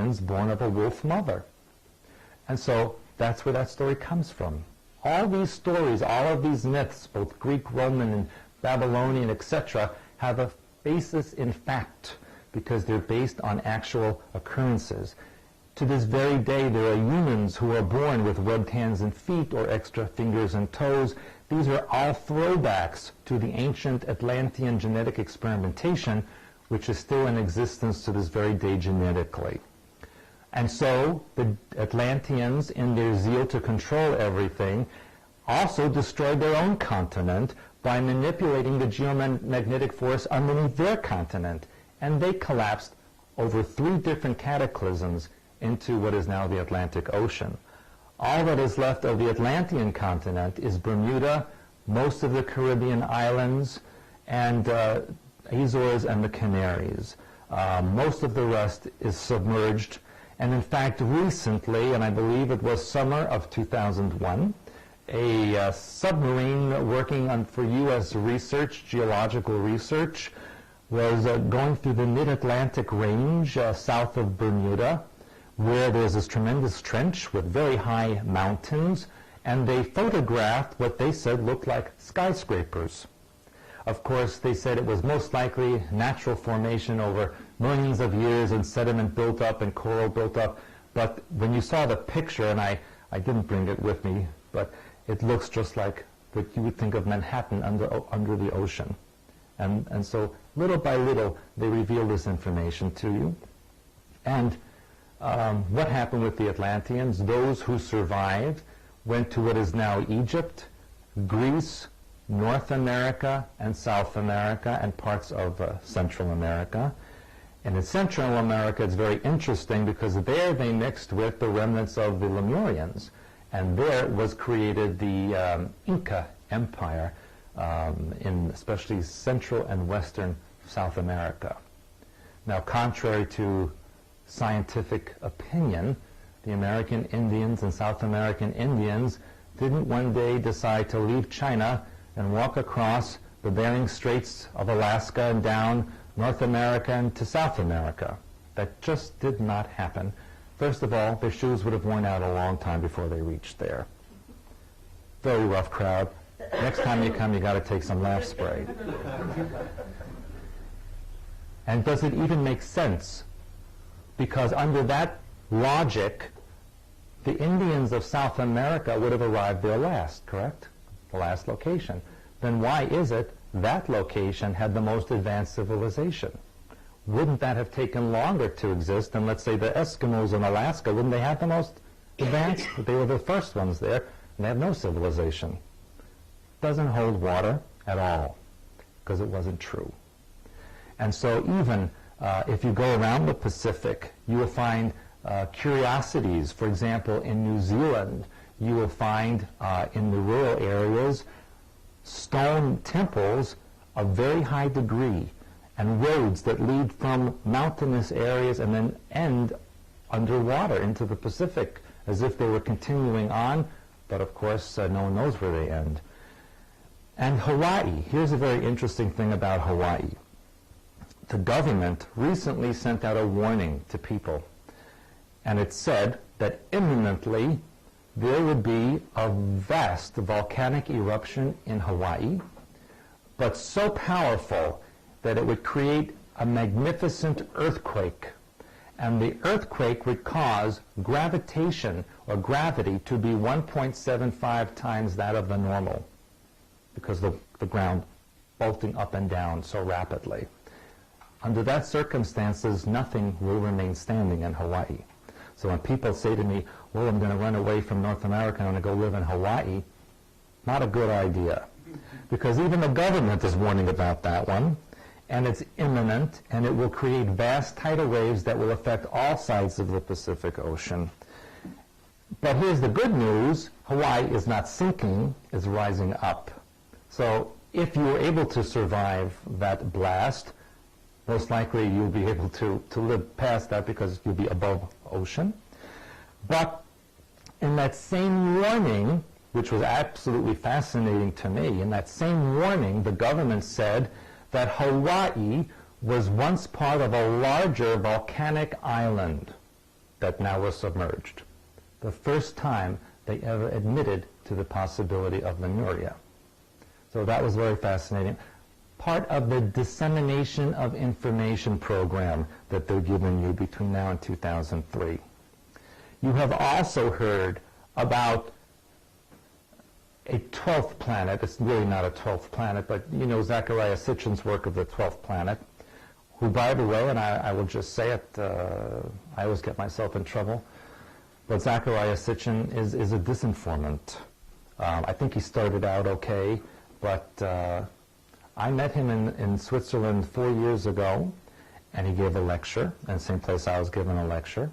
twins born of a wolf mother. And so that's where that story comes from. All these stories, all of these myths, both Greek, Roman, and Babylonian, etc., have a basis in fact because they're based on actual occurrences. To this very day, there are humans who are born with webbed hands and feet or extra fingers and toes. These are all throwbacks to the ancient Atlantean genetic experimentation, which is still in existence to this very day genetically. And so the Atlanteans, in their zeal to control everything, also destroyed their own continent by manipulating the geomagnetic force underneath their continent. And they collapsed over 3 different cataclysms into what is now the Atlantic Ocean. All that is left of the Atlantean continent is Bermuda, most of the Caribbean islands, and Azores and the Canaries. Most of the rest is submerged. And in fact, recently, and I believe it was summer of 2001, a submarine working for U.S. research, geological research, was going through the mid-Atlantic range south of Bermuda, where there's this tremendous trench with very high mountains, and they photographed what they said looked like skyscrapers. Of course, they said it was most likely natural formation over millions of years and sediment built up and coral built up. But when you saw the picture, and I didn't bring it with me, but it looks just like what you would think of Manhattan under the ocean. And so little by little, they reveal this information to you. And what happened with the Atlanteans? Those who survived went to what is now Egypt, Greece, North America, and South America, and parts of Central America. And in Central America, it's very interesting because there they mixed with the remnants of the Lemurians. And there was created the Inca Empire in especially Central and Western South America. Now, contrary to scientific opinion, the American Indians and South American Indians didn't one day decide to leave China and walk across the Bering Straits of Alaska and down North America and to South America. That just did not happen. First of all, their shoes would have worn out a long time before they reached there. Very rough crowd. Next time you come, you got to take some laugh spray. And does it even make sense? Because under that logic, the Indians of South America would have arrived there last, correct? The last location. Then why is it that location had the most advanced civilization? Wouldn't that have taken longer to exist than, let's say, the Eskimos in Alaska? Wouldn't they have the most advanced? They were the first ones there, and they had no civilization. Doesn't hold water at all, because it wasn't true. And so even if you go around the Pacific, you will find curiosities. For example, in New Zealand, you will find in the rural areas stone temples of very high degree and roads that lead from mountainous areas and then end underwater into the Pacific as if they were continuing on, but of course no one knows where they end. And Hawaii, here's a very interesting thing about Hawaii. The government recently sent out a warning to people, and it said that imminently there would be a vast volcanic eruption in Hawaii, but so powerful that it would create a magnificent earthquake. And the earthquake would cause gravitation or gravity to be 1.75 times that of the normal, because the ground bolting up and down so rapidly. Under that circumstances, nothing will remain standing in Hawaii. So when people say to me, well, I'm going to run away from North America, I'm going to go live in Hawaii, not a good idea. Because even the government is warning about that one, and it's imminent, and it will create vast tidal waves that will affect all sides of the Pacific Ocean. But here's the good news, Hawaii is not sinking, it's rising up. So if you were able to survive that blast, most likely you'll be able to live past that because you'll be above ocean. But in that same warning, which was absolutely fascinating to me, in that same warning, the government said that Hawaii was once part of a larger volcanic island. that now were submerged. The first time they ever admitted to the possibility of Lemuria. So that was very fascinating. Part of the dissemination of information program that they're giving you between now and 2003. You have also heard about a 12th planet. It's really not a 12th planet, but you know Zecharia Sitchin's work of the 12th planet, who, by the way, and I will just say it, I always get myself in trouble, but Zecharia Sitchin is a disinformant. I think he started out okay, but I met him in Switzerland 4 years ago, and he gave a lecture, in the same place I was giving a lecture,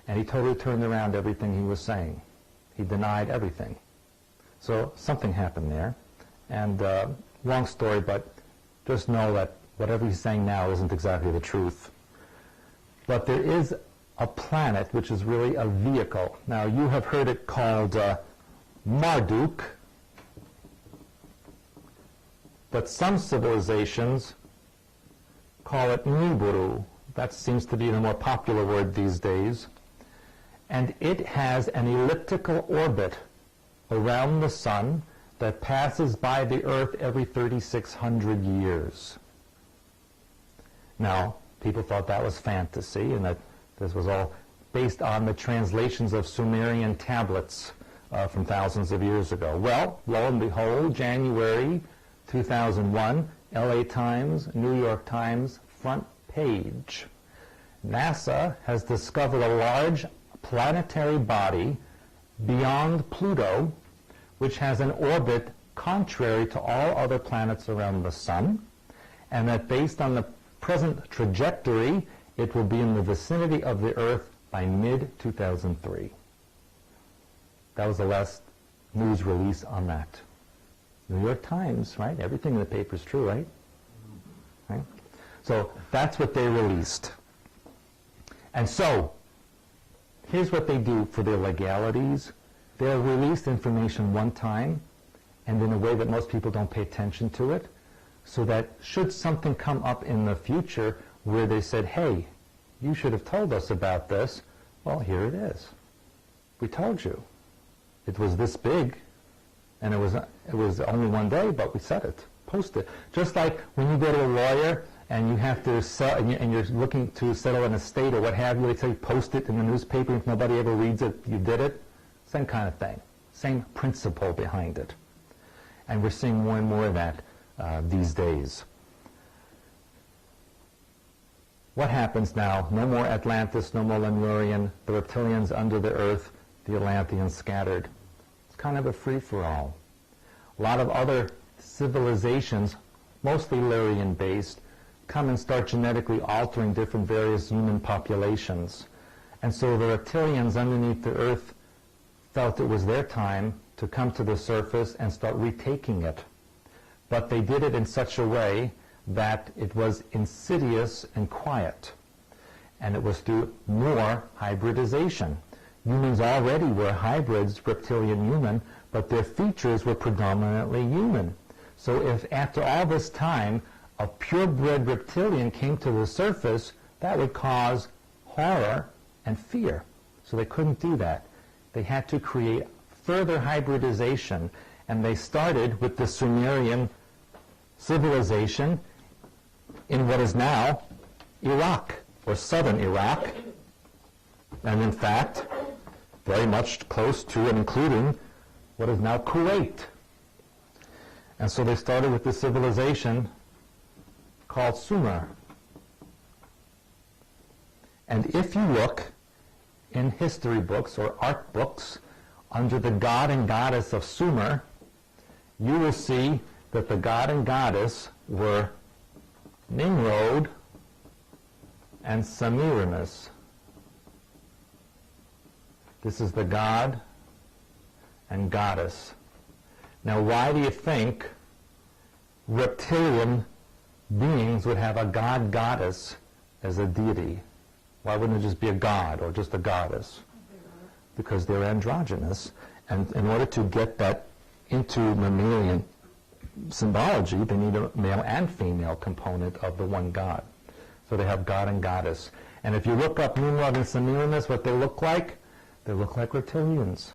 and he totally turned around everything he was saying. He denied everything. So something happened there, and long story, but just know that whatever he's saying now isn't exactly the truth. But there is a planet which is really a vehicle. Now, you have heard it called Marduk, but some civilizations call it Nibiru. That seems to be the more popular word these days. And it has an elliptical orbit around the sun that passes by the Earth every 3,600 years. Now, people thought that was fantasy and that this was all based on the translations of Sumerian tablets from thousands of years ago. Well, lo and behold, January 2001, LA Times, New York Times, front page. NASA has discovered a large planetary body beyond Pluto, which has an orbit contrary to all other planets around the sun, and that based on the present trajectory, it will be in the vicinity of the Earth by mid-2003. That was the last news release on that. New York Times, right? Everything in the paper is true, right? Right? So that's what they released. And so, here's what they do for their legalities. They'll release information one time, and in a way that most people don't pay attention to it, so that should something come up in the future where they said, hey, you should have told us about this, well, here it is. We told you. It was this big, and it was only one day, but we said it. Post it. Just like when you go to a lawyer and you have to sell, and you're looking to settle an estate or what have you, they say post it in the newspaper. If nobody ever reads it, you did it. Same kind of thing. Same principle behind it. And we're seeing more and more of that these days. What happens now? No more Atlantis, no more Lemurian, the reptilians under the earth, the Atlanteans scattered. It's kind of a free-for-all. A lot of other civilizations, mostly Lyrian-based, come and start genetically altering different various human populations. And so the reptilians underneath the earth felt it was their time to come to the surface and start retaking it. But they did it in such a way that it was insidious and quiet. And it was through more hybridization. Humans already were hybrids, reptilian-human, but their features were predominantly human. So if after all this time a purebred reptilian came to the surface, that would cause horror and fear. So they couldn't do that. They had to create further hybridization, and they started with the Sumerian civilization in what is now Iraq, or southern Iraq, and in fact, very much close to and including what is now Kuwait. And so they started with the civilization called Sumer. And if you look in history books or art books under the god and goddess of Sumer, you will see that the god and goddess were Nimrod and Semiramis. This is the god and goddess. Now, why do you think reptilian beings would have a god-goddess as a deity? Why wouldn't it just be a god or just a goddess? Because they're androgynous. And in order to get that into mammalian symbology, they need a male and female component of the one god. So they have god and goddess. And if you look up Nimrod and Semiramis, what they look like reptilians.